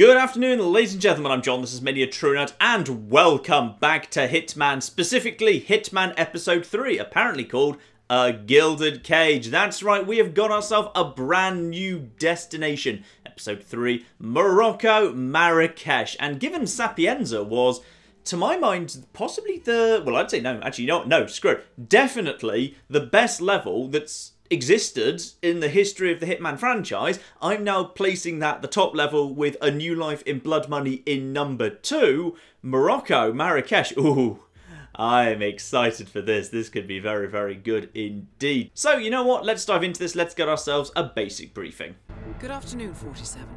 Good afternoon, ladies and gentlemen, I'm John, this is Mania TrueNut, and welcome back to Hitman, specifically Hitman Episode 3, apparently called A Gilded Cage. That's right, we have got ourselves a brand new destination. Episode 3, Morocco, Marrakesh, and given Sapienza was, to my mind, possibly the, well, I'd say no, actually, no, screw it, definitely the best level that's existed in the history of the Hitman franchise. I'm now placing that the top level with A New Life in Blood Money in number 2, Morocco, Marrakesh. Ooh, I'm excited for this. This could be very, very good indeed. So, you know what? Let's dive into this. Let's get ourselves a basic briefing. Good afternoon, 47.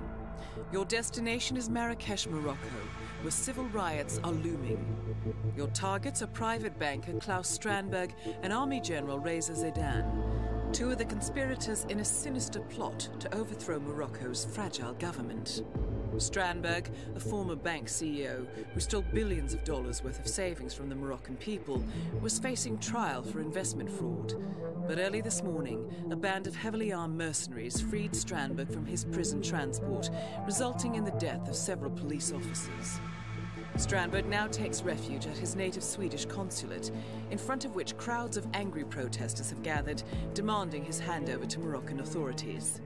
Your destination is Marrakesh, Morocco, where civil riots are looming. Your targets are private banker Klaus Strandberg and Army General Reza Zaidan, two of the conspirators in a sinister plot to overthrow Morocco's fragile government. Strandberg, a former bank CEO who stole billions of dollars worth of savings from the Moroccan people, was facing trial for investment fraud. But early this morning, a band of heavily armed mercenaries freed Strandberg from his prison transport, resulting in the death of several police officers. Strandberg now takes refuge at his native Swedish consulate, in front of which crowds of angry protesters have gathered, demanding his handover to Moroccan authorities.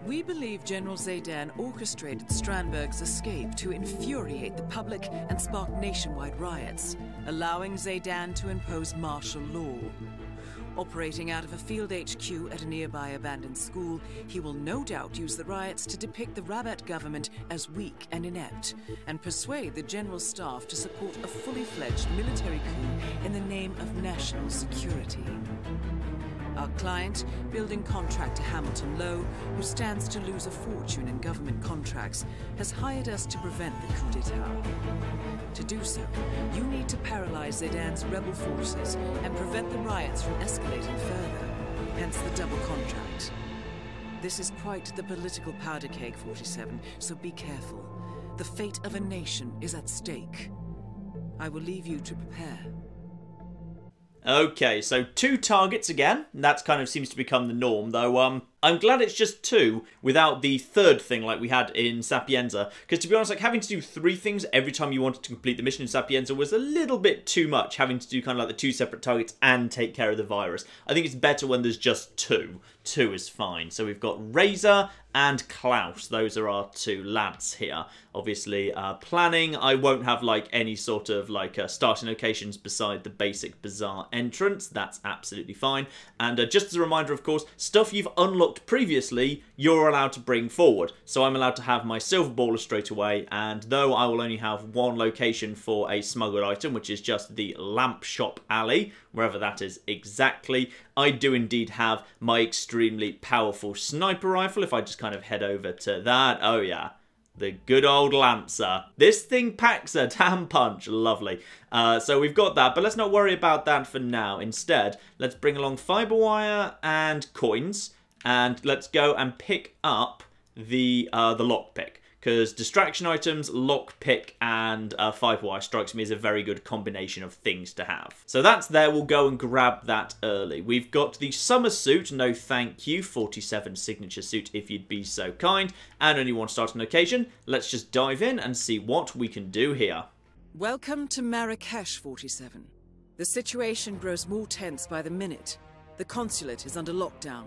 We believe General Zaidan orchestrated Strandberg's escape to infuriate the public and spark nationwide riots, allowing Zaidan to impose martial law. Operating out of a field HQ at a nearby abandoned school, he will no doubt use the riots to depict the Rabat government as weak and inept, and persuade the general staff to support a fully fledged military coup in the name of national security. Our client, building contractor Hamilton Lowe, who stands to lose a fortune in government contracts, has hired us to prevent the coup d'etat. To do so, you need to paralyze Zaidan's rebel forces and prevent the riots from escalating further, hence the double contract. This is quite the political powder keg, 47, so be careful. The fate of a nation is at stake. I will leave you to prepare. Okay, so 2 targets again. That kind of seems to become the norm, though I'm glad it's just 2 without the third thing like we had in Sapienza. Because to be honest, like having to do 3 things every time you wanted to complete the mission in Sapienza was a little bit too much, having to do kind of like the 2 separate targets and take care of the virus. I think it's better when there's just 2. 2 is fine. So we've got Razor and Klaus. Those are our 2 lads here. Obviously, planning, I won't have like any sort of like starting locations beside the basic bazaar entrance. That's absolutely fine. And just as a reminder, of course, stuff you've unlocked previously, you're allowed to bring forward. So I'm allowed to have my silver baller straight away, and though I will only have 1 location for a smuggled item, which is just the lamp shop alley, wherever that is exactly, I do indeed have my extremely powerful sniper rifle. If I just kind of head over to that, oh yeah, the good old Lancer. This thing packs a damn punch. Lovely. So we've got that, but let's not worry about that for now. Instead, let's bring along fiber wire and coins, and let's go and pick up the lockpick. Because distraction items, lockpick, and fiber wire strikes me as a very good combination of things to have. So that's there. We'll go and grab that early. We've got the summer suit. No thank you. 47 signature suit if you'd be so kind. And only 1 starting location. Let's just dive in and see what we can do here. Welcome to Marrakesh, 47. The situation grows more tense by the minute. The consulate is under lockdown,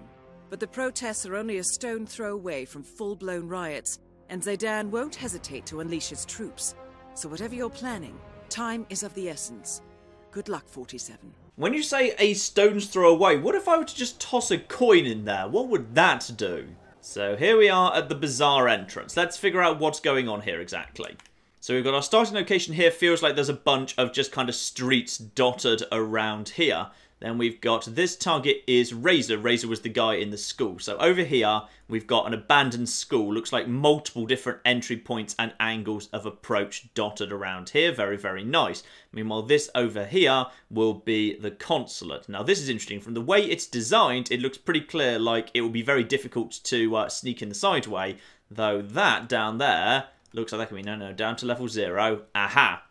but the protests are only a stone throw away from full-blown riots, and Zaidan won't hesitate to unleash his troops. So whatever you're planning, time is of the essence. Good luck, 47. When you say a stone's throw away, what if I were to just toss a coin in there? What would that do? So here we are at the bazaar entrance. Let's figure out what's going on here exactly. So we've got our starting location here. Feels like there's a bunch of just kind of streets dotted around here. Then we've got this target is Razor. Razor was the guy in the school. So over here, we've got an abandoned school. Looks like multiple different entry points and angles of approach dotted around here. Very, very nice. Meanwhile, this over here will be the consulate. Now, this is interesting. From the way it's designed, it looks pretty clear like it will be very difficult to sneak in the sideway. Though that down there looks like that can be, no, down to level 0. Aha.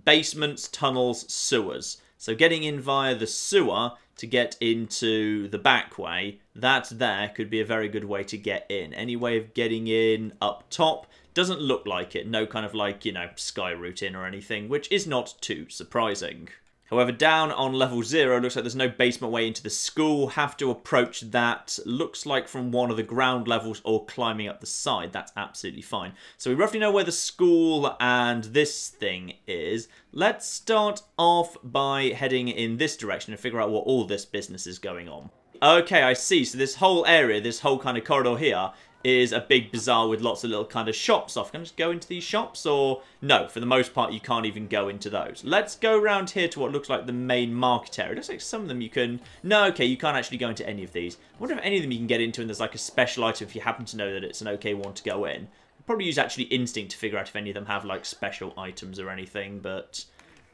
Basements, tunnels, sewers. So getting in via the sewer to get into the back way, that there could be a very good way to get in. Any way of getting in up top Doesn't look like it. No kind of like, you know, sky route in or anything, which is not too surprising. However, down on level 0, looks like there's no basement way into the school. Have to approach that, looks like from one of the ground levels or climbing up the side. That's absolutely fine. So we roughly know where the school and this thing is. Let's start off by heading in this direction and figure out what all this business is going on. Okay, I see. So this whole area, this whole kind of corridor here, is a big bazaar with lots of little kind of shops off. Can I just go into these shops? Or no, for the most part you can't even go into those. Let's go around here to what looks like the main market area. It looks like some of them you can... No, okay, you can't actually go into any of these. I wonder if any of them you can get into and there's like a special item if you happen to know that it's an okay one to go in. I'd probably use actually instinct to figure out if any of them have like special items or anything, but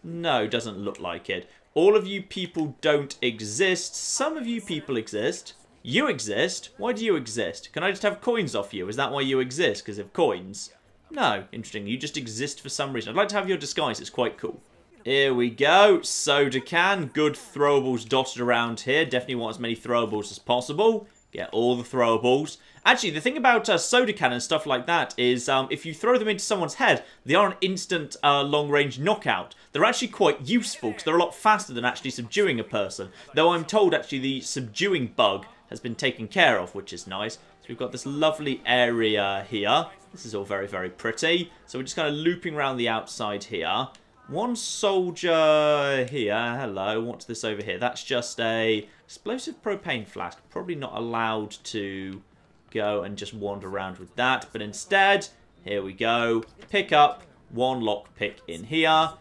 no, doesn't look like it. All of you people don't exist. Some of you people exist. You exist? Why do you exist? Can I just have coins off you? Is that why you exist? Because of coins? No. Interesting. You just exist for some reason. I'd like to have your disguise. It's quite cool. Here we go. Soda can. Good throwables dotted around here. Definitely want as many throwables as possible. Get all the throwables. Actually, the thing about soda can and stuff like that is if you throw them into someone's head, they are an instant long-range knockout. They're actually quite useful because they're a lot faster than actually subduing a person. Though I'm told actually the subduing bug has been taken care of, which is nice. So we've got this lovely area here. This is all very, very pretty. So we're just kind of looping around the outside here. One soldier here. Hello. What's this over here? That's just a explosive propane flask. Probably not allowed to go and just wander around with that. But instead, here we go. Pick up one lockpick in here.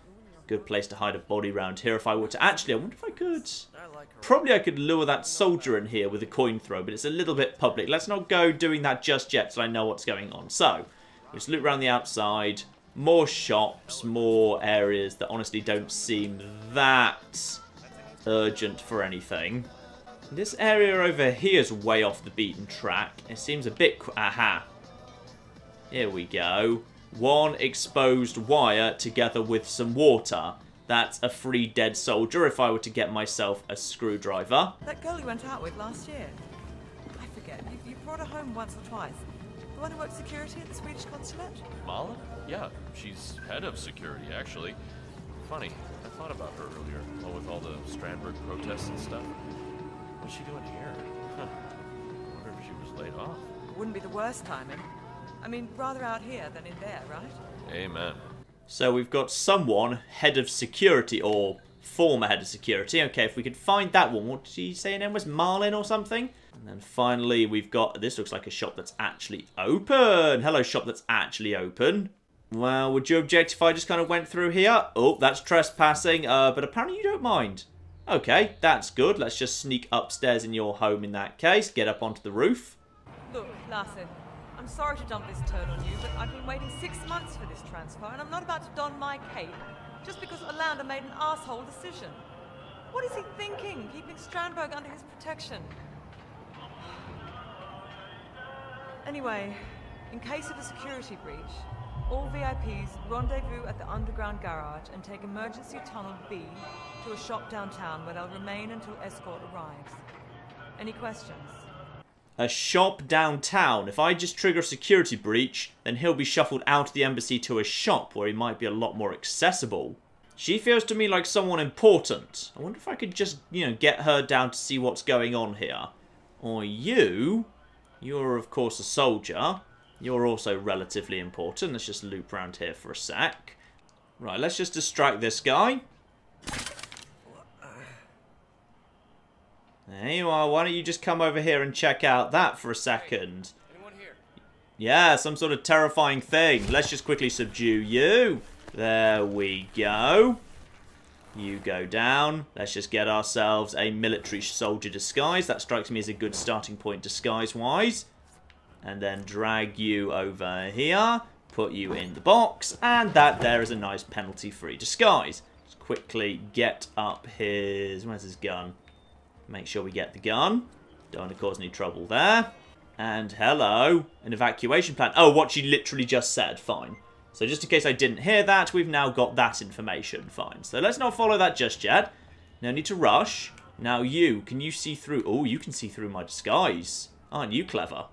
Good place to hide a body around here if I were to. Actually, I wonder if I could... Probably I could lure that soldier in here with a coin throw, but it's a little bit public. Let's not go doing that just yet so I know what's going on. So, just loot around the outside. More shops, more areas that honestly don't seem that urgent for anything. This area over here is way off the beaten track. It seems a bit... Aha. Here we go. One exposed wire together with some water. That's a free dead soldier if I were to get myself a screwdriver. That girl you went out with last year. I forget. You brought her home once or twice. The one who worked security at the Swedish consulate? Mala? Yeah, she's head of security, actually. Funny, I thought about her earlier, with all the Strandberg protests and stuff. What's she doing here? Huh. I wonder if she was laid off. Wouldn't be the worst timing. I mean, rather out here than in there, right? Amen. So we've got someone, head of security, or former head of security. Okay, if we could find that one. What did he say her name was? Marlin or something? And then finally we've got... This looks like a shop that's actually open. Hello, shop that's actually open. Well, would you object if I just kind of went through here? Oh, that's trespassing, but apparently you don't mind. Okay, that's good. Let's just sneak upstairs in your home in that case. Get up onto the roof. Look, Lasse, I'm sorry to dump this turd on you, but I've been waiting 6 months for this transfer, and I'm not about to don my cape just because Orlando made an asshole decision. What is he thinking, keeping Strandberg under his protection? Anyway, in case of a security breach, all VIPs rendezvous at the underground garage and take emergency tunnel B to a shop downtown where they'll remain until escort arrives. Any questions? A shop downtown. If I just trigger a security breach, then he'll be shuffled out of the embassy to a shop where he might be a lot more accessible. She feels to me like someone important. I wonder if I could just, you know, get her down to see what's going on here. Or you... You're, of course, a soldier. You're also relatively important. Let's just loop around here for a sec. Right, let's just distract this guy. There you are. Why don't you just come over here and check out that for a second? Anyone here? Yeah, some sort of terrifying thing. Let's just quickly subdue you. There we go. You go down. Let's just get ourselves a military soldier disguise. That strikes me as a good starting point disguise-wise. And then drag you over here. Put you in the box. And that there is a nice penalty-free disguise. Just quickly get up his... Where's his gun? Make sure we get the gun. Don't want to cause any trouble there. And hello. An evacuation plan. Oh, what she literally just said. Fine. So just in case I didn't hear that, we've now got that information. Fine. So let's not follow that just yet. No need to rush. Now you, can you see through... Oh, you can see through my disguise. Aren't you clever?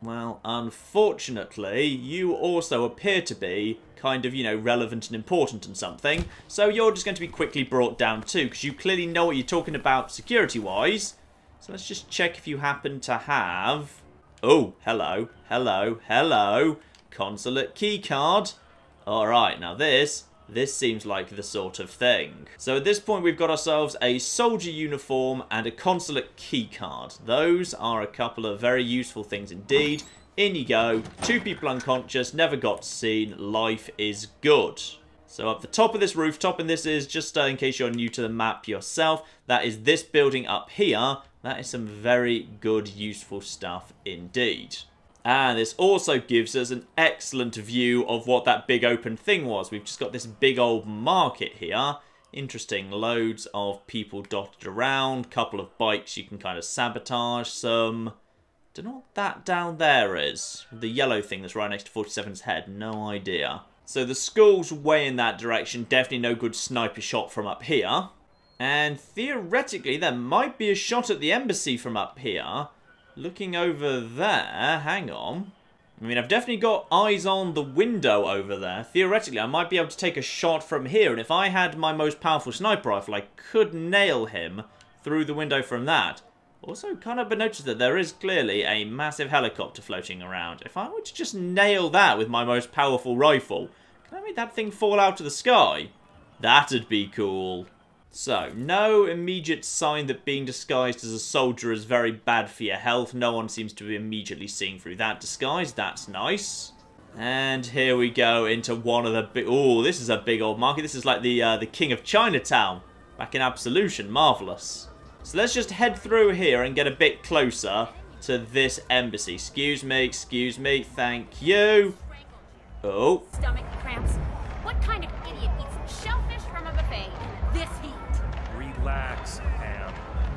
Well, unfortunately, you also appear to be kind of, you know, relevant and important and something. So you're just going to be quickly brought down too, because you clearly know what you're talking about security-wise. So let's just check if you happen to have... Oh, hello, hello, hello. Consulate keycard. Alright, now this seems like the sort of thing. So at this point we've got ourselves a soldier uniform and a consulate keycard. Those are a couple of very useful things indeed. In you go, 2 people unconscious, never got seen, life is good. So up the top of this rooftop, and this is just in case you're new to the map yourself, that is this building up here. That is some very good, useful stuff indeed. And this also gives us an excellent view of what that big open thing was. We've just got this big old market here. Interesting, loads of people dotted around, couple of bikes you can kind of sabotage, some... Don't know what that down there is. The yellow thing that's right next to 47's head, no idea. So the school's way in that direction, definitely no good sniper shot from up here. And theoretically, there might be a shot at the embassy from up here. Looking over there, hang on. I mean, I've definitely got eyes on the window over there. Theoretically, I might be able to take a shot from here. And if I had my most powerful sniper rifle, I could nail him through the window from that. Also, can't help but notice that there is clearly a massive helicopter floating around. If I were to just nail that with my most powerful rifle, can I make that thing fall out of the sky? That'd be cool. So, no immediate sign that being disguised as a soldier is very bad for your health. No one seems to be immediately seeing through that disguise. That's nice. And here we go into one of the big... Oh, this is a big old market. This is like the King of Chinatown back in Absolution. Marvellous. So let's just head through here and get a bit closer to this embassy. Excuse me, thank you. Oh. Stomach cramps. What kind of idiot eats shellfish from a buffet in this heat? Relax, Pam.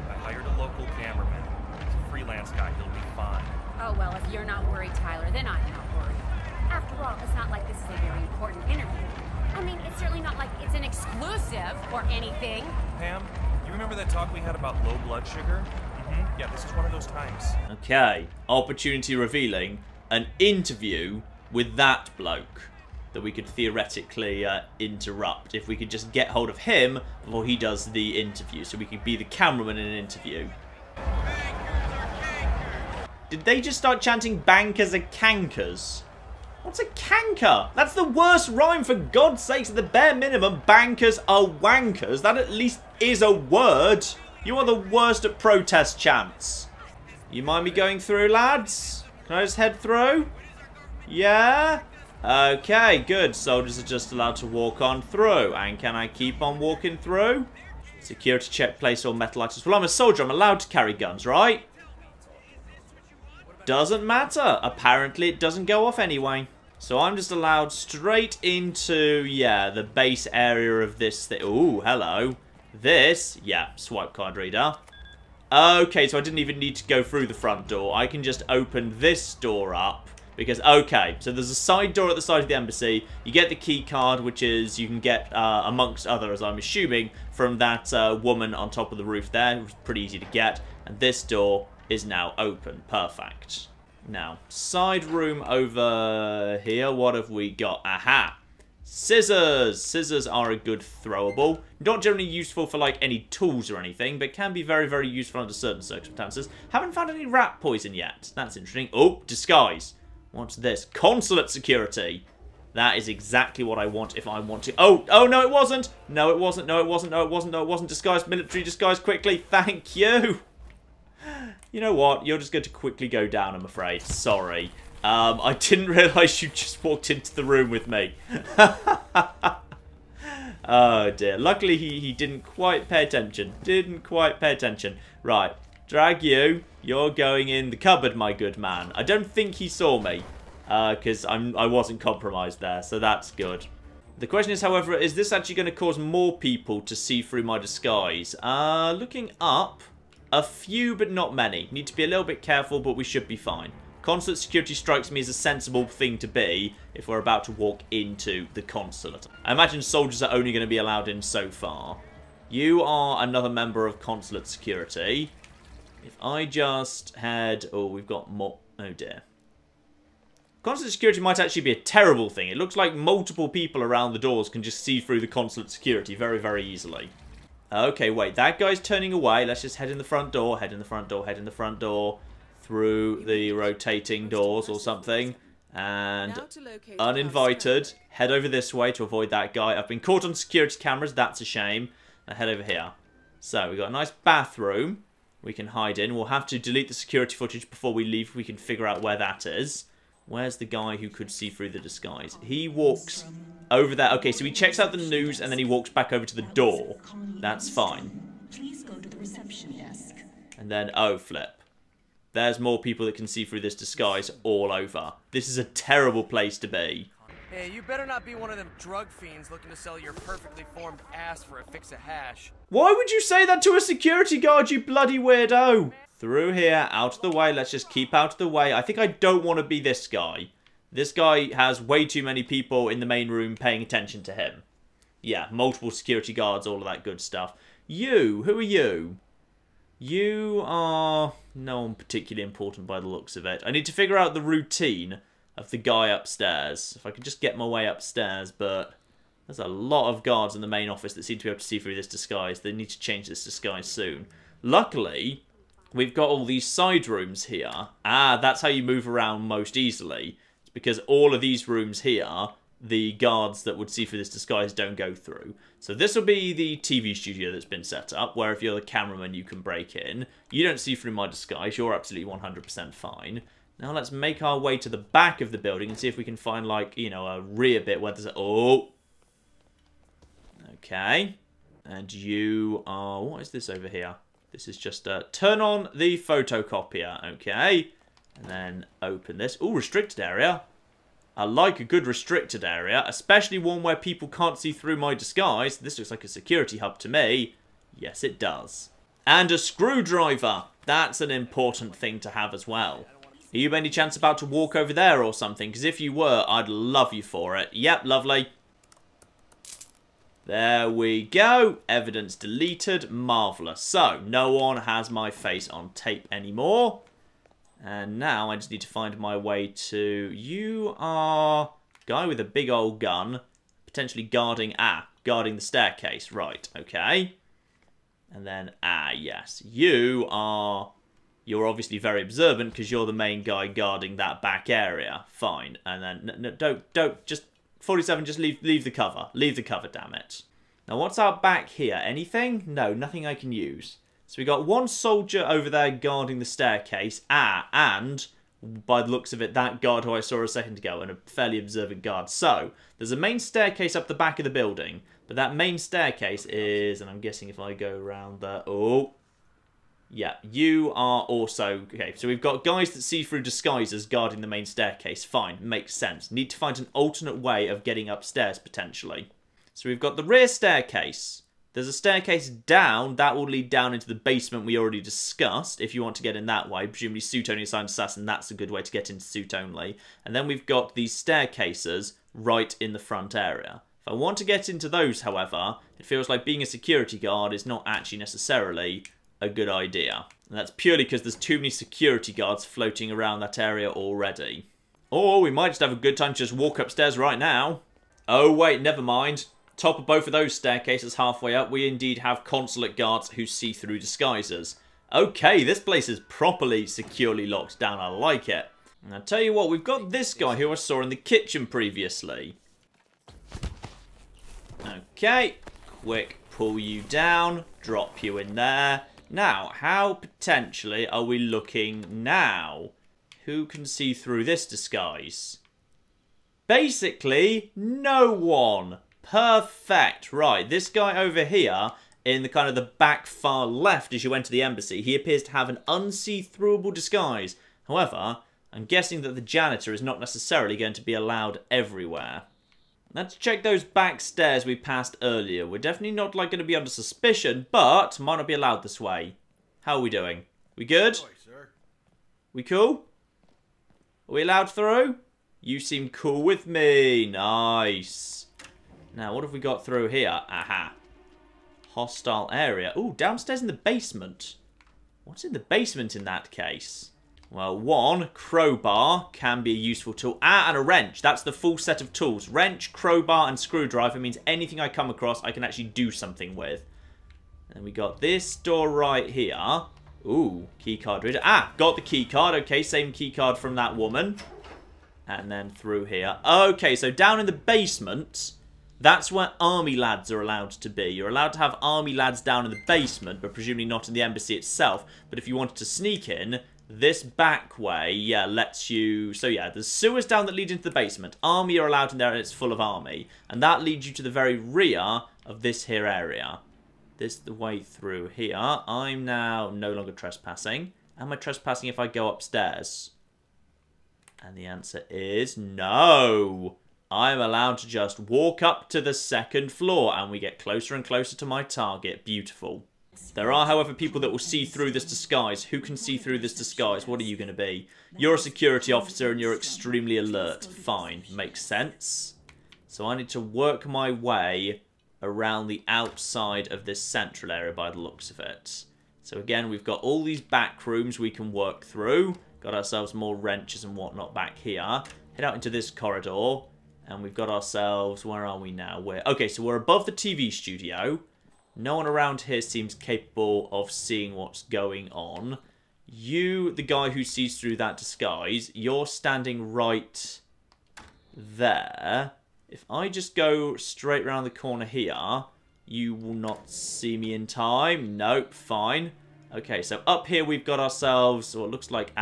I hired a local cameraman. He's a freelance guy. He'll be fine. Oh, well, if you're not worried, Tyler, then I'm not worried. After all, it's not like this is a very important interview. I mean, it's certainly not like it's an exclusive or anything. Pam, you remember that talk we had about low blood sugar? Yeah, this is one of those times. Okay, opportunity revealing an interview with that bloke that we could theoretically interrupt if we could just get hold of him before he does the interview, so we could be the cameraman in an interview. Did they just start chanting bankers are cankers? What's a canker? That's the worst rhyme, for God's sakes. At the bare minimum, bankers are wankers. That at least is a word. You are the worst at protest chants. You mind me going through, lads? Can I just head through? Yeah? Okay, good. Soldiers are just allowed to walk on through. And can I keep on walking through? Security check, place all metal items. Well, I'm a soldier. I'm allowed to carry guns, right? Doesn't matter. Apparently, it doesn't go off anyway. So I'm just allowed straight into, yeah, the base area of this thing. Ooh, hello. This, yeah, swipe card reader. Okay, so I didn't even need to go through the front door. I can just open this door up. Because, okay, so there's a side door at the side of the embassy. You get the key card, which is, you can get, amongst others, I'm assuming, from that woman on top of the roof there. It was pretty easy to get. And this door is now open. Perfect. Now, side room over here. What have we got? Aha! Scissors! Scissors are a good throwable. Not generally useful for, like, any tools or anything, but can be very, very useful under certain circumstances. Haven't found any rat poison yet. That's interesting. Oh, disguise. What's this? Consulate security. That is exactly what I want if I want to... Oh, no, it wasn't. No, it wasn't. No, it wasn't. No, it wasn't. No, it wasn't. Disguise, military disguise quickly. Thank you. You know what? You're just going to quickly go down, I'm afraid. Sorry. I didn't realise you just walked into the room with me. Oh, dear. Luckily, he didn't quite pay attention. Didn't quite pay attention. Right. Drag you. You're going in the cupboard, my good man. I don't think he saw me. Because I wasn't compromised there. So that's good. The question is, however, is this actually going to cause more people to see through my disguise? Looking up... A few, but not many. Need to be a little bit careful, but we should be fine. Consulate security strikes me as a sensible thing to be if we're about to walk into the consulate. I imagine soldiers are only going to be allowed in so far. You are another member of consulate security. If I just had... Oh, we've got more... Oh, dear. Consulate security might actually be a terrible thing. It looks like multiple people around the doors can just see through the consulate security very, very easily. Okay, wait. That guy's turning away. Let's just head in the front door. Head in the front door. Head in the front door. Through the rotating doors or something. And uninvited. Head over this way to avoid that guy. I've been caught on security cameras. That's a shame. Now head over here. So, we've got a nice bathroom we can hide in. We'll have to delete the security footage before we leave. We can figure out where that is. Where's the guy who could see through the disguise? He walks over there. Okay, so he checks out the news and then he walks back over to the door. That's fine. Please go to the reception desk. And then, oh, flip. There's more people that can see through this disguise all over. This is a terrible place to be. Hey, you better not be one of them drug fiends looking to sell your perfectly formed ass for a fix of hash. Why would you say that to a security guard, you bloody weirdo? Through here, out of the way. Let's just keep out of the way. I think I don't want to be this guy. This guy has way too many people in the main room paying attention to him. Yeah, multiple security guards, all of that good stuff. You, who are you? You are no one particularly important by the looks of it. I need to figure out the routine of the guy upstairs. If I could just get my way upstairs, but there's a lot of guards in the main office that seem to be able to see through this disguise. They need to change this disguise soon. Luckily, we've got all these side rooms here. Ah, that's how you move around most easily. It's because all of these rooms here, the guards that would see through this disguise don't go through. So this will be the TV studio that's been set up, where if you're the cameraman, you can break in. You don't see through my disguise. You're absolutely 100% fine. Now let's make our way to the back of the building and see if we can find, like, you know, a rear bit where there's a... Oh! Okay. And you are... What is this over here? This is just turn on the photocopier. Okay. And then open this. Oh, restricted area. I like a good restricted area, especially one where people can't see through my disguise. This looks like a security hub to me. Yes, it does. And a screwdriver. That's an important thing to have as well. Are you by any chance about to walk over there or something? Because if you were, I'd love you for it. Yep, lovely. There we go. Evidence deleted. Marvellous. So, no one has my face on tape anymore. And now I just need to find my way to... You are... Guy with a big old gun. Potentially guarding... guarding the staircase. Right, okay. And then, yes. You are... You're obviously very observant because you're the main guy guarding that back area. Fine. And then, don't, just, 47, just leave the cover. Leave the cover, damn it. Now, what's out back here? Anything? No, nothing I can use. So we got one soldier over there guarding the staircase. And, by the looks of it, that guard who I saw a second ago, and a fairly observant guard. So, there's a main staircase up the back of the building. But that main staircase is, and I'm guessing if I go around there... Oh... Yeah, you are also... Okay, so we've got guys that see through disguises guarding the main staircase. Fine, makes sense. Need to find an alternate way of getting upstairs, potentially. So we've got the rear staircase. There's a staircase down. That will lead down into the basement we already discussed, if you want to get in that way. Presumably suit-only assigned assassin, that's a good way to get into suit-only. And then we've got these staircases right in the front area. If I want to get into those, however, it feels like being a security guard is not actually necessarily... a good idea. And that's purely because there's too many security guards floating around that area already. Or we might just have a good time to just walk upstairs right now. Oh wait, never mind. Top of both of those staircases halfway up, we indeed have consulate guards who see through disguises. Okay, this place is properly securely locked down. I like it. And I'll tell you what, we've got this guy who I saw in the kitchen previously. Okay, quick pull you down, drop you in there. Now, how potentially are we looking now? Who can see through this disguise? Basically, no one. Perfect. Right, this guy over here, in the kind of the back far left as you enter the embassy, he appears to have an unsee-throughable disguise. However, I'm guessing that the janitor is not necessarily going to be allowed everywhere. Let's check those back stairs we passed earlier. We're definitely not like going to be under suspicion, but might not be allowed this way. How are we doing? We good? We cool? Are we allowed through? You seem cool with me. Nice. Now, what have we got through here? Aha. Hostile area. Ooh, downstairs in the basement. What's in the basement in that case? Well, one, crowbar can be a useful tool. Ah, and a wrench. That's the full set of tools. Wrench, crowbar, and screwdriver means anything I come across I can actually do something with. And we got this door right here. Ooh, keycard reader. Ah, got the keycard. Okay, same keycard from that woman. And then through here. Okay, so down in the basement, that's where army lads are allowed to be. You're allowed to have army lads down in the basement, but presumably not in the embassy itself. But if you wanted to sneak in, this back way, yeah, lets you... So yeah, there's sewers down that lead into the basement. Army are allowed in there and it's full of army. And that leads you to the very rear of this here area. This is the way through here. I'm now no longer trespassing. Am I trespassing if I go upstairs? And the answer is no. I'm allowed to just walk up to the second floor and we get closer and closer to my target. Beautiful. There are, however, people that will see through this disguise. Who can see through this disguise? What are you going to be? You're a security officer and you're extremely alert. Fine. Makes sense. So I need to work my way around the outside of this central area by the looks of it. So again, we've got all these back rooms we can work through. Got ourselves more wrenches and whatnot back here. Head out into this corridor. And we've got ourselves... Where are we now? Okay, so we're above the TV studio. No one around here seems capable of seeing what's going on. You, the guy who sees through that disguise, you're standing right there. If I just go straight around the corner here, you will not see me in time. Nope, fine. Okay, so up here we've got ourselves what looks like,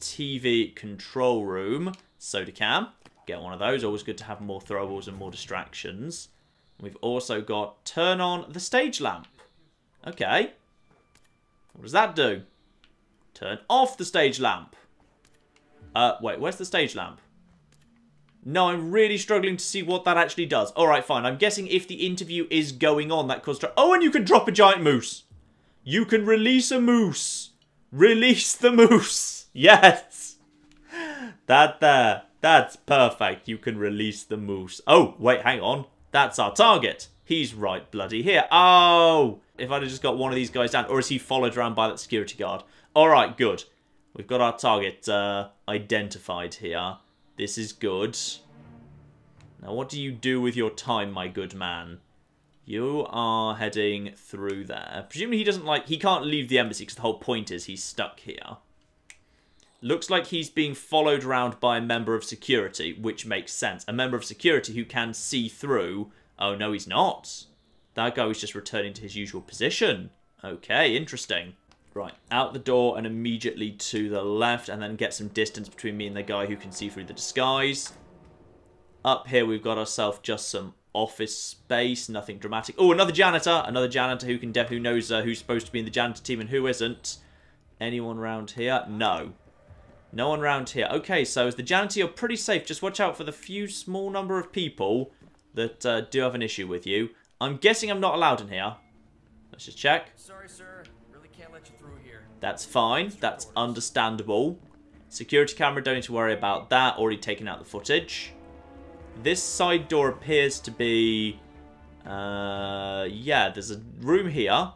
TV control room. Soda can. Get one of those. Always good to have more throwables and more distractions. We've also got turn on the stage lamp. Okay. What does that do? Turn off the stage lamp. Wait, where's the stage lamp? No, I'm really struggling to see what that actually does. Alright, fine. I'm guessing if the interview is going on, that causes... Oh, and you can drop a giant moose. You can release a moose. Release the moose. Yes. That there. That's perfect. You can release the moose. Oh, wait, hang on. That's our target. He's right bloody here. Oh! If I'd have just got one of these guys down. Or is he followed around by that security guard? Alright, good. We've got our target identified here. This is good. Now, what do you do with your time, my good man? You are heading through there. Presumably he doesn't like... He can't leave the embassy because the whole point is he's stuck here. Looks like he's being followed around by a member of security, which makes sense. A member of security who can see through... Oh, no, he's not. That guy was just returning to his usual position. Okay, interesting. Right, out the door and immediately to the left, and then get some distance between me and the guy who can see through the disguise. Up here, we've got ourselves just some office space, nothing dramatic. Oh, another janitor who can who knows who's supposed to be in the janitor team and who isn't. Anyone around here? No. No one around here. Okay, so as the janitor, you're pretty safe. Just watch out for the few small number of people that do have an issue with you. I'm guessing I'm not allowed in here. Let's just check. Sorry, sir. Really can't let you through here. That's fine. That's understandable. Security camera, don't need to worry about that. Already taken out the footage. This side door appears to be... yeah, there's a room here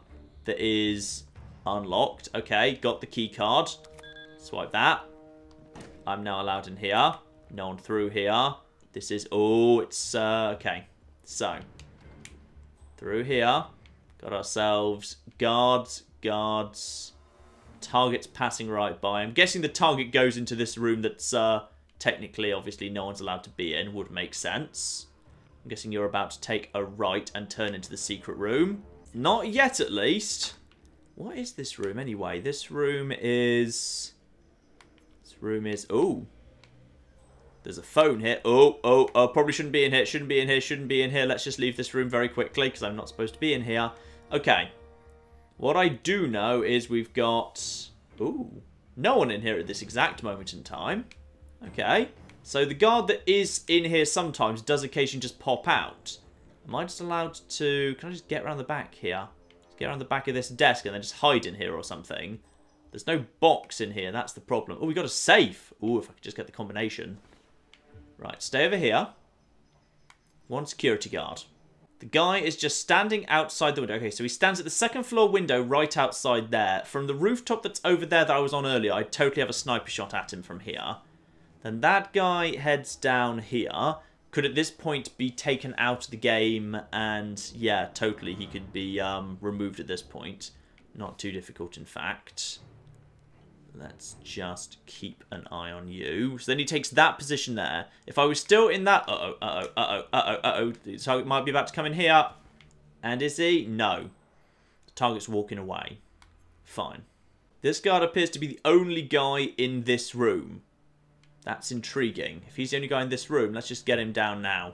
that is unlocked. Okay, got the key card. Swipe that. I'm now allowed in here. No one through here. This is... Oh, it's... okay. So. Through here. Got ourselves guards. Target's passing right by. I'm guessing the target goes into this room that's technically, obviously, no one's allowed to be in. Would make sense. I'm guessing you're about to take a right and turn into the secret room. Not yet, at least. What is this room, anyway? This room is... Ooh. There's a phone here. Oh, probably shouldn't be in here. Shouldn't be in here. Let's just leave this room very quickly because I'm not supposed to be in here. Okay. What I do know is we've got... Ooh. No one in here at this exact moment in time. Okay. So the guard that is in here sometimes does occasionally just pop out. Am I just allowed to... Can I just get around the back here? Just get around the back of this desk and then just hide in here or something? There's no box in here. That's the problem. Oh, we got a safe. Ooh, if I could just get the combination. Right, stay over here. One security guard. The guy is just standing outside the window. Okay, so he stands at the second floor window right outside there. From the rooftop that's over there that I was on earlier, I totally have a sniper shot at him from here. Then that guy heads down here. Could at this point be taken out of the game, and yeah, totally, he could be removed at this point. Not too difficult, in fact. Let's just keep an eye on you. So then he takes that position there. If I was still in that... The target might be about to come in here. And is he? No. The target's walking away. Fine. This guard appears to be the only guy in this room. That's intriguing. If he's the only guy in this room, let's just get him down now.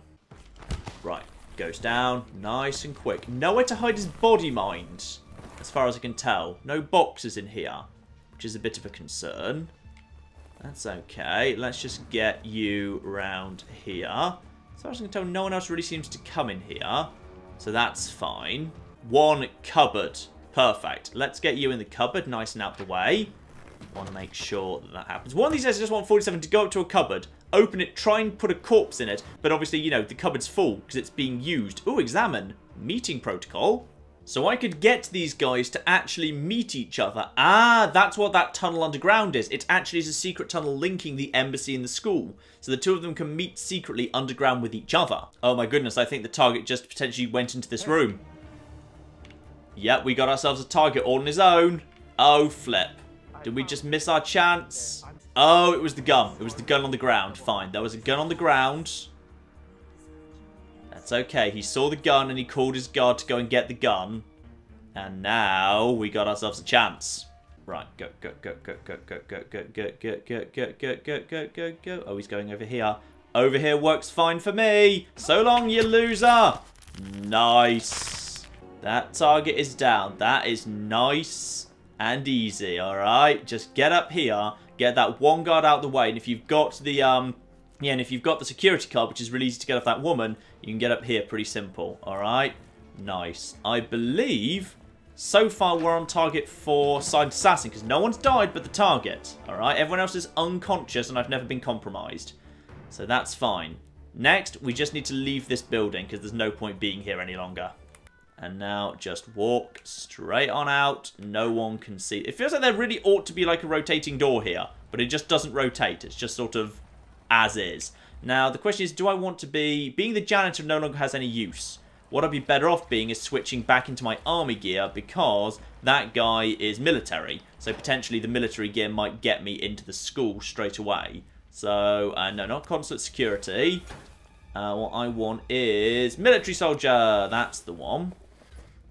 Right. Goes down. Nice and quick. Nowhere to hide his body, mind. As far as I can tell. No boxes in here. Which is a bit of a concern. That's okay. Let's just get you round here. As far as I can tell, no one else really seems to come in here. So that's fine. One cupboard. Perfect. Let's get you in the cupboard, nice and out the way. Want to make sure that that happens. One of these days I just want 47 to go up to a cupboard, open it, try and put a corpse in it. But obviously, you know, the cupboard's full because it's being used. Ooh, examine. Meeting protocol. So I could get these guys to actually meet each other. Ah, that's what that tunnel underground is. It actually is a secret tunnel linking the embassy and the school. So the two of them can meet secretly underground with each other. Oh my goodness, I think the target just potentially went into this room. Yep, we got ourselves a target all on his own. Oh, flip. Did we just miss our chance? Oh, it was the gun. It was the gun on the ground. Fine, there was a gun on the ground. That's okay. He saw the gun and he called his guard to go and get the gun. And now we got ourselves a chance. Right, go. Oh, he's going over here. Over here works fine for me. So long, you loser. Nice. That target is down. That is nice and easy, alright? Just get up here, get that one guard out of the way, and if you've got the, and if you've got the security card, which is really easy to get off that woman, you can get up here pretty simple, alright? Nice. I believe, so far we're on target for Silent Assassin, because no one's died but the target, alright? Everyone else is unconscious, and I've never been compromised. So that's fine. Next, we just need to leave this building, because there's no point being here any longer. And now just walk straight on out. No one can see. It feels like there really ought to be like a rotating door here. But it just doesn't rotate. It's just sort of as is. Now, the question is, do I want to be... Being the janitor no longer has any use. What I'd be better off being is switching back into my army gear because that guy is military. So potentially the military gear might get me into the school straight away. So, no, not consulate security. What I want is military soldier. That's the one.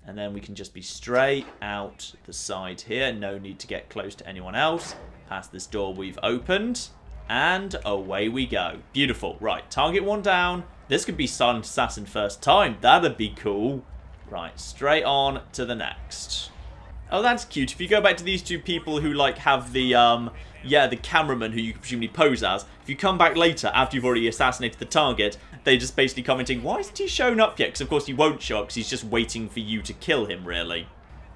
And then we can just be straight out the side here. No need to get close to anyone else. Past this door we've opened. And away we go. Beautiful. Right, target one down. This could be Silent Assassin first time. That'd be cool. Right, straight on to the next. Oh, that's cute. If you go back to these two people who, like, have the, the cameraman who you presumably pose as. If you come back later, after you've already assassinated the target, they're just basically commenting, why isn't he shown up yet? Because, of course, he won't show up because he's just waiting for you to kill him, really.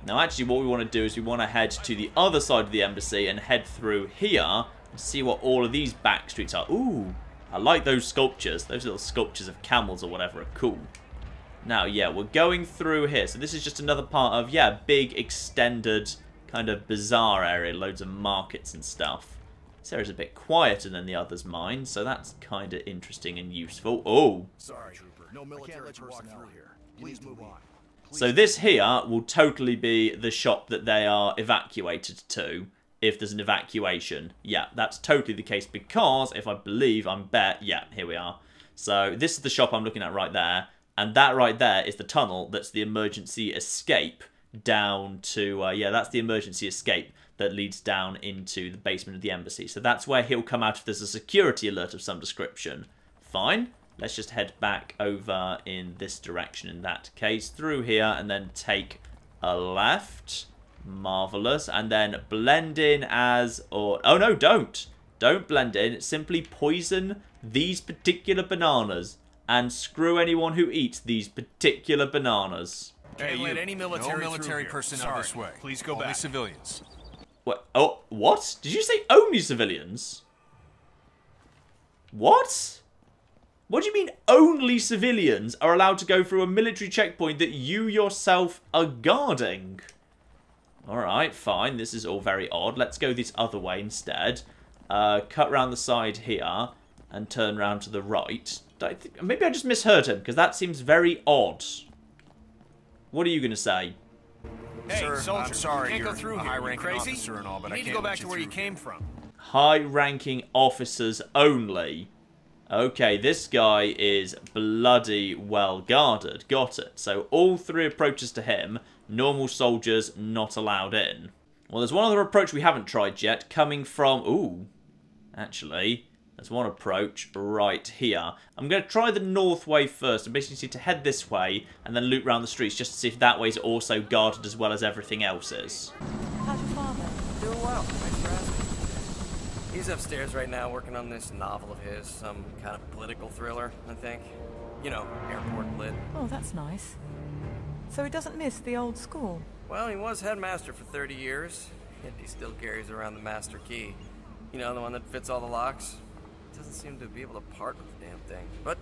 Now, actually, what we want to do is we want to head to the other side of the embassy and head through here and see what all of these back streets are. Ooh, I like those sculptures. Those little sculptures of camels or whatever are cool. Now, yeah, we're going through here. So this is just another part of, yeah, big, extended, kind of bizarre area. Loads of markets and stuff. This area's a bit quieter than the others, mine, so that's kind of interesting and useful. Oh! Sorry, Trooper. No military personnel here. Please move on. So this here will totally be the shop that they are evacuated to, if there's an evacuation. Yeah, that's totally the case, because, if I believe, yeah, here we are. So this is the shop I'm looking at right there. And that right there is the tunnel that's the emergency escape down to... yeah, that's the emergency escape that leads down into the basement of the embassy. So that's where he'll come out if there's a security alert of some description. Fine. Let's just head back over in this direction in that case. Through here and then take a left. Marvellous. And then blend in as... or oh, no, don't. Don't blend in. Simply poison these particular bananas. And screw anyone who eats these particular bananas. Hey, Can't let any military, no military personnel Sorry. this way. Please go Only back. civilians. What? Oh, what? Did you say only civilians? What? What do you mean only civilians are allowed to go through a military checkpoint that you yourself are guarding? Alright, fine. This is all very odd. Let's go this other way instead. Cut round the side here and turn round to the right. Maybe I just misheard him, because that seems very odd. What are you going to say? Hey, Sir, soldier, I'm sorry, you can't you're go through a here. You high-ranking crazy? officer and all, but you I need to can't go back let to you where you through came from. High-ranking officers only. Okay, this guy is bloody well guarded. Got it. So all 3 approaches to him, normal soldiers not allowed in. Well, there's one other approach we haven't tried yet, coming from... Ooh, actually, there's one approach right here. I'm going to try the north way first. I basically need to head this way and then loop around the streets just to see if that way's also guarded as well as everything else is. How's your father? Doing well. Thanks for asking. He's upstairs right now working on this novel of his, some kind of political thriller, I think. You know, airport lit. Oh, that's nice. So he doesn't miss the old school? Well, he was headmaster for 30 years, yet he still carries around the master key. You know, the one that fits all the locks. Doesn't seem to be able to part with the damn thing. But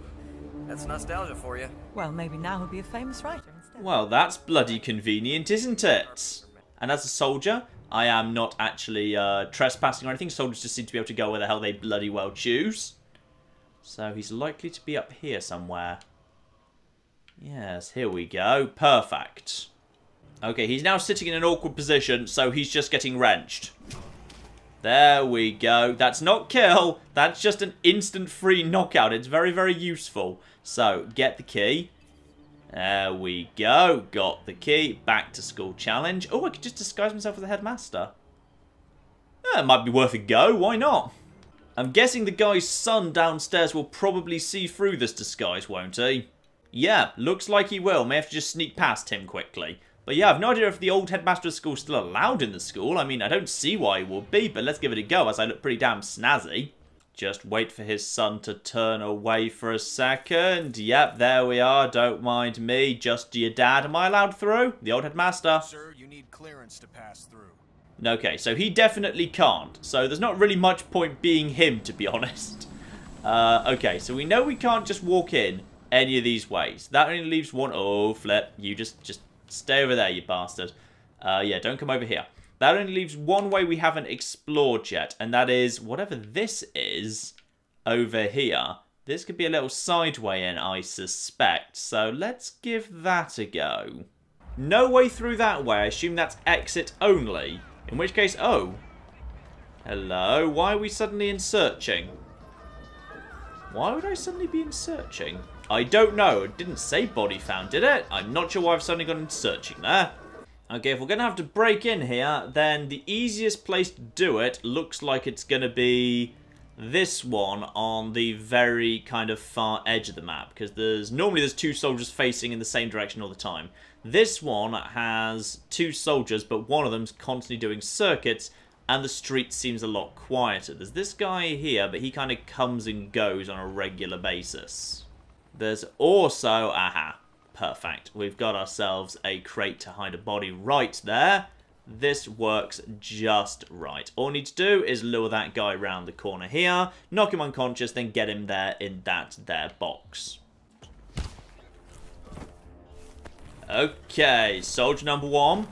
that's nostalgia for you. Well, maybe now he'll be a famous writer instead. Well, that's bloody convenient, isn't it? And as a soldier, I am not actually trespassing or anything. Soldiers just seem to be able to go where the hell they bloody well choose. So he's likely to be up here somewhere. Yes, here we go. Perfect. Okay, he's now sitting in an awkward position, so he's just getting wrenched. There we go. That's not kill. That's just an instant free knockout. It's very, very useful. So, get the key. There we go. Got the key. Back to school challenge. Oh, I could just disguise myself as the headmaster. It might be worth a go. Why not? I'm guessing the guy's son downstairs will probably see through this disguise, won't he? Yeah, looks like he will. May have to just sneak past him quickly. But yeah, I've no idea if the old headmaster of school is still allowed in the school. I mean, I don't see why he would be, but let's give it a go as I look pretty damn snazzy. Just wait for his son to turn away for a second. Yep, there we are. Don't mind me. Just your dad. Am I allowed through? The old headmaster. Sir, you need clearance to pass through. Okay, so he definitely can't. So there's not really much point being him, to be honest. Okay, so we know we can't just walk in any of these ways. That only leaves one. Oh, flip. You just stay over there, you bastard. Yeah, don't come over here. That only leaves one way we haven't explored yet, and that is whatever this is over here. This could be a little sideway in, I suspect. So let's give that a go. No way through that way. I assume that's exit only. In which case, oh. Hello. Why are we suddenly in searching? Why would I suddenly be in searching? I don't know. It didn't say body found, did it? I'm not sure why I've suddenly gone into searching there. Okay, if we're going to have to break in here, then the easiest place to do it looks like it's going to be this one on the very kind of far edge of the map. Because normally there's 2 soldiers facing in the same direction all the time. This one has 2 soldiers, but one of them's constantly doing circuits, and the street seems a lot quieter. There's this guy here, but he kind of comes and goes on a regular basis. There's also... Aha. Perfect. We've got ourselves a crate to hide a body right there. This works just right. All we need to do is lure that guy around the corner here, knock him unconscious, then get him there in that there box. Okay, soldier number 1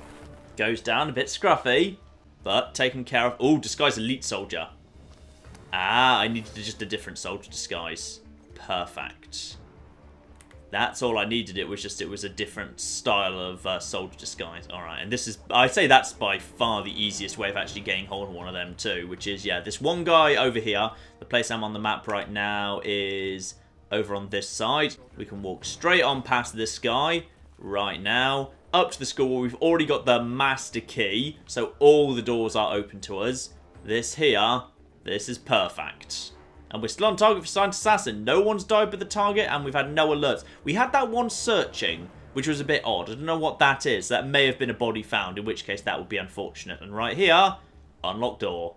goes down a bit scruffy, but taken care of. Oh, disguise elite soldier. Ah, I needed just a different soldier disguise. Perfect. That's all I needed. It was a different style of soldier disguise. Alright, and this is, I'd say that's by far the easiest way of actually getting hold of one of them too, which is, yeah, this one guy over here. The place I'm on the map right now is over on this side. We can walk straight on past this guy right now, up to the school where we've already got the master key, so all the doors are open to us. This here, this is perfect. And we're still on target for Silent Assassin. No one's died by the target, and we've had no alerts. We had that one searching, which was a bit odd. I don't know what that is. That may have been a body found, in which case that would be unfortunate. And right here, unlocked door.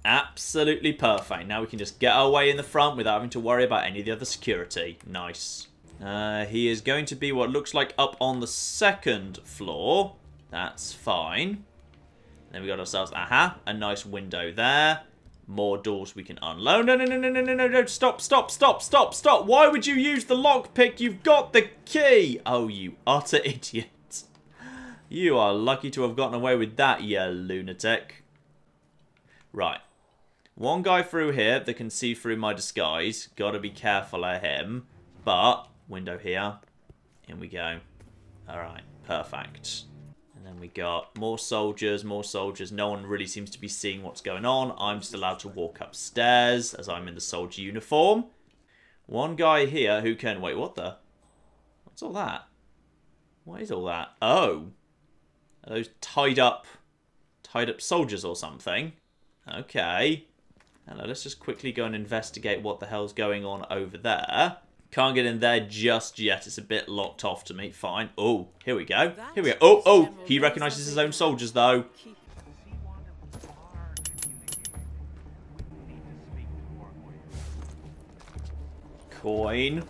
Absolutely perfect. Now we can just get our way in the front without having to worry about any of the other security. Nice. He is going to be what looks like up on the 2nd floor. That's fine. Then we got ourselves, aha, a nice window there. More doors we can unload. No, no, no, no, no, no, no, no. Stop, stop, stop, stop, stop. Why would you use the lockpick? You've got the key. Oh, you utter idiot. You are lucky to have gotten away with that, you lunatic. Right. One guy through here that can see through my disguise. Gotta be careful of him. But, window here. In we go. Alright, perfect. And then we got more soldiers, more soldiers. No one really seems to be seeing what's going on. I'm just allowed to walk upstairs as I'm in the soldier uniform. One guy here who can... Wait, what the... What's all that? What is all that? Oh. Are those tied up soldiers or something? Okay. Hello, let's just quickly go and investigate what the hell's going on over there. Can't get in there just yet. It's a bit locked off to me. Fine. Oh, here we go. Here we go. Oh, oh. He recognises his own soldiers, though. Coin.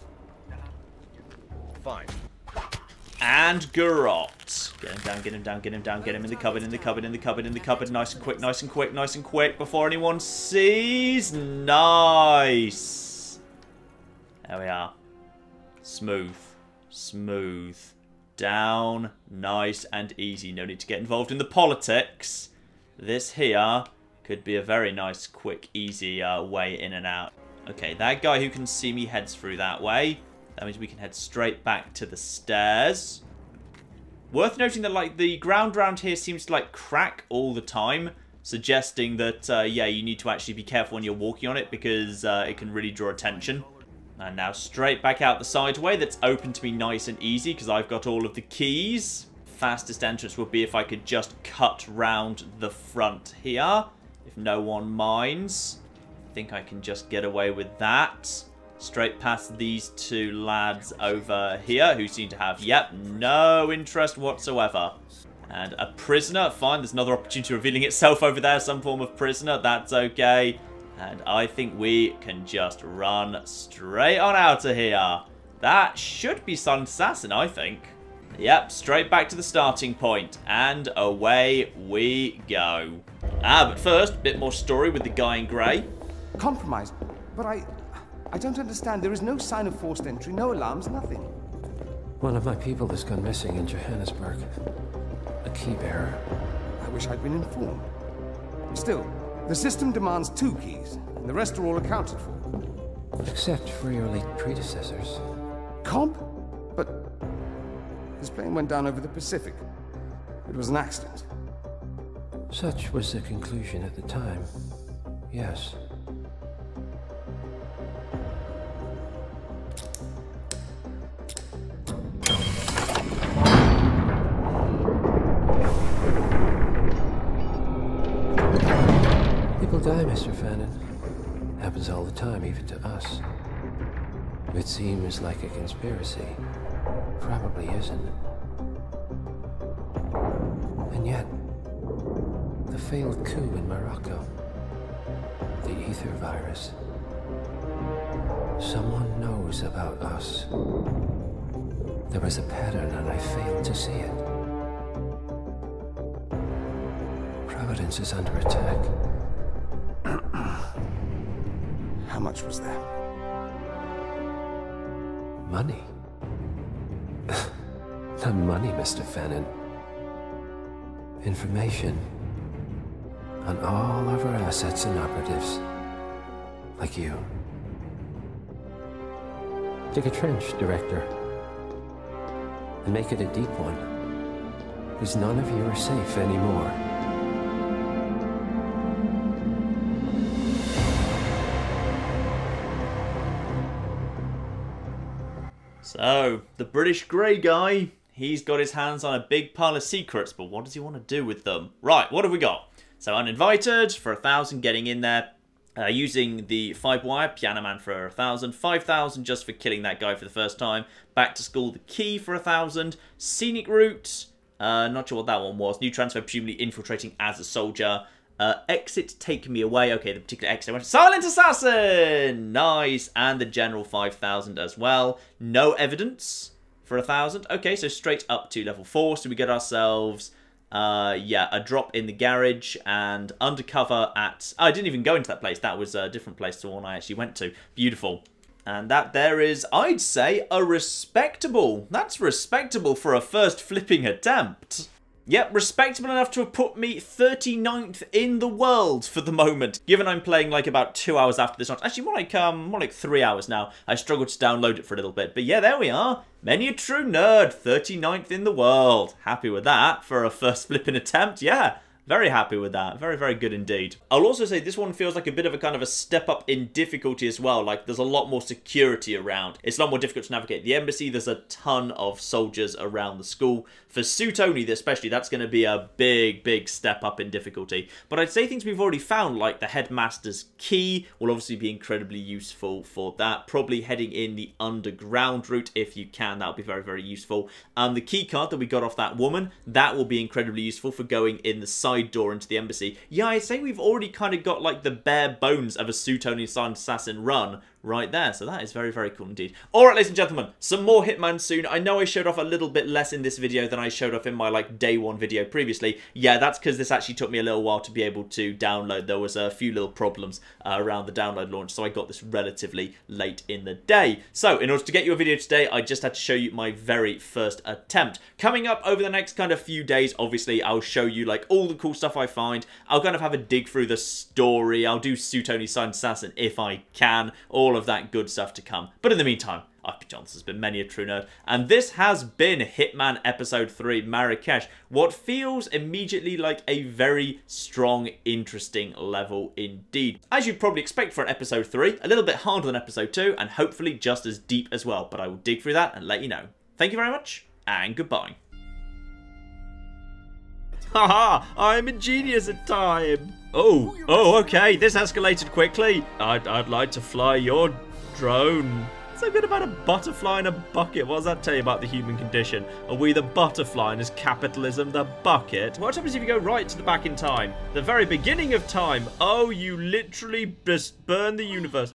Fine. And garrot. Get him down, get him down, get him down, get him in the cupboard, in the cupboard, in the cupboard, in the cupboard. Nice and quick, nice and quick, nice and quick before anyone sees. Nice. There we are. Smooth. Smooth. Down. Nice and easy. No need to get involved in the politics. This here could be a very nice, quick, easy way in and out. Okay, that guy who can see me heads through that way. That means we can head straight back to the stairs. Worth noting that, like, the ground around here seems to, like, crack all the time. Suggesting that, yeah, you need to actually be careful when you're walking on it because it can really draw attention. And now straight back out the sideway. That's open to me nice and easy because I've got all of the keys. Fastest entrance would be if I could just cut round the front here. If no one minds. I think I can just get away with that. Straight past these two lads over here who seem to have, yep, no interest whatsoever. And a prisoner. Fine, there's another opportunity revealing itself over there. Some form of prisoner. That's okay. And I think we can just run straight on out of here. That should be Silent Assassin, I think. Yep, straight back to the starting point. And away we go. But first, a bit more story with the guy in grey. Compromised, but I don't understand. There is no sign of forced entry, no alarms, nothing. One of my people has gone missing in Johannesburg. A key bearer. I wish I'd been informed. Still, the system demands 2 keys, and the rest are all accounted for. Except for your late predecessors. Cobb? But his plane went down over the Pacific. It was an accident. Such was the conclusion at the time. Yes. People die, Mr. Fannin. Happens all the time, even to us. It seems like a conspiracy. Probably isn't. And yet, the failed coup in Morocco. The ether virus. Someone knows about us. There was a pattern and I failed to see it. Providence is under attack. How much was there? Money? Not money, Mr. Fannin. Information on all of our assets and operatives. Like you. Dig a trench, Director. And make it a deep one. Because none of you are safe anymore. So, the British grey guy, he's got his hands on a big pile of secrets, but what does he want to do with them? Right, what have we got? So, uninvited for 1,000, getting in there, using the 5-wire, Piano Man for 1,000, 5,000 just for killing that guy for the first time, back to school, the key for 1,000, scenic route, not sure what that one was, new transfer, presumably infiltrating as a soldier, exit, take me away. Okay, the particular exit I went to. Silent Assassin! Nice. And the general 5,000 as well. No evidence for 1,000. Okay, so straight up to level 4. So we get ourselves Yeah, a drop in the garage and undercover at... I didn't even go into that place. That was a different place to one I actually went to. Beautiful. And that there is, I'd say, a respectable. That's respectable for a first flipping attempt. Yep, respectable enough to have put me 39th in the world for the moment. Given I'm playing like about 2 hours after this launch. Actually, more like 3 hours now. I struggled to download it for a little bit. But yeah, there we are. Many a true nerd, 39th in the world. Happy with that for a first flipping attempt. Yeah. Very happy with that. Very, very good indeed. I'll also say this one feels like a bit of a kind of a step up in difficulty as well. Like, there's a lot more security around. It's a lot more difficult to navigate the embassy. There's a ton of soldiers around the school. For suit only, especially, that's going to be a big, big step up in difficulty. But I'd say things we've already found, like the headmaster's key, will obviously be incredibly useful for that. Probably heading in the underground route if you can. That'll be very, very useful. The key card that we got off that woman, that will be incredibly useful for going in the side door into the embassy. Yeah, I'd say we've already kind of got like the bare bones of a suit-only silent assassin run right there. So that is very, very cool indeed. Alright, ladies and gentlemen, some more Hitman soon. I know I showed off a little bit less in this video than I showed off in my like day one video previously. Yeah, that's because this actually took me a little while to be able to download. There was a few little problems around the download launch, so I got this relatively late in the day. So in order to get you a video today, I just had to show you my very first attempt. Coming up over the next kind of few days, obviously, I'll show you like all the cool stuff I find. I'll kind of have a dig through the story. I'll do suit-only silent assassin if I can. All of that good stuff to come. But in the meantime, I've been John, this has been Many a True Nerd, and this has been Hitman Episode 3 Marrakesh. What feels immediately like a very strong, interesting level indeed. As you'd probably expect for an Episode 3, a little bit harder than Episode 2, and hopefully just as deep as well, but I will dig through that and let you know. Thank you very much, and goodbye. Haha, I'm a genius at time. Oh, okay, this escalated quickly. I'd like to fly your drone. So good about a butterfly in a bucket. What does that tell you about the human condition? Are we the butterfly and is capitalism the bucket? What happens if you go right to the back in time? The very beginning of time. Oh, you literally just burn the universe.